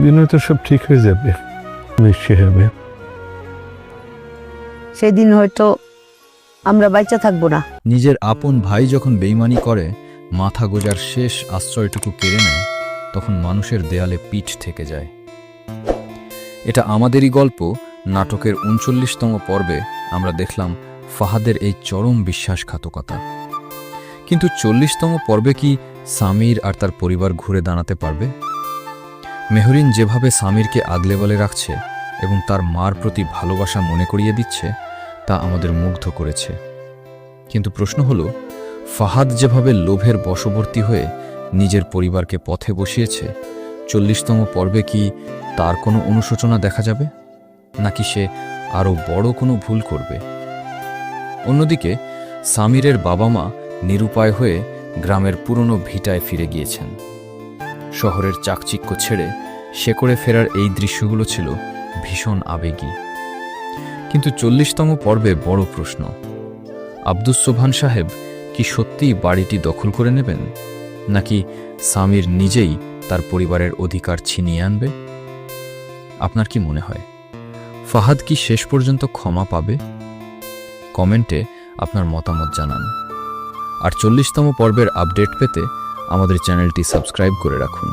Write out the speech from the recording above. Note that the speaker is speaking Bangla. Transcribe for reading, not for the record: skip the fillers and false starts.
দিনে তো সব ঠিক হয়ে যাবে, নিশ্চয় হবে। সেদিন হয়তো আমরা বাচ্চা থাকবো না। নিজের আপন ভাই যখন বেইমানি করে, মাথা গোজার শেষ আশ্রয়টুকু কেড়ে নেয়, তখন মানুষের দেয়ালে পিঠ থেকে যায়। এটা আমাদেরই গল্প। নাটকের ৩৯তম পর্বে আমরা দেখলাম ফাহাদের এই চরম বিশ্বাসঘাতকতা। কিন্তু ৪০তম পর্বে কি সামির আর তার পরিবার ঘুরে দাঁড়াতে পারবে? মেহরিন যেভাবে সামিরকে আগলে বলে রাখছে এবং তার মার প্রতি ভালোবাসা মনে করিয়ে দিচ্ছে, তা আমাদের মুগ্ধ করেছে। কিন্তু প্রশ্ন হলো, ফাহাদ যেভাবে লোভের বশবর্তী হয়ে নিজের পরিবারকে পথে বসিয়েছে, ৪০তম পর্বে কি তার কোনো অনুশোচনা দেখা যাবে, নাকি সে আরও বড় কোনো ভুল করবে? অন্যদিকে সামিরের বাবা মা নিরুপায় হয়ে গ্রামের পুরনো ভিটায় ফিরে গিয়েছেন। শহরের চাকচিক্য ছেড়ে শেকড়ে ফেরার এই দৃশ্যগুলো ছিল ভীষণ আবেগী। কিন্তু ৪০তম পর্বে বড় প্রশ্ন, আব্দুস সোবহান সাহেব কি সত্যিই বাড়িটি দখল করে নেবেন, নাকি সামির নিজেই তার পরিবারের অধিকার ছিনিয়ে আনবে? আপনার কি মনে হয়, ফাহাদ কি শেষ পর্যন্ত ক্ষমা পাবে? কমেন্টে আপনার মতামত জানান। আর ৪০তম পর্বের আপডেট পেতে আমাদের চ্যানেলটি সাবস্ক্রাইব করে রাখুন।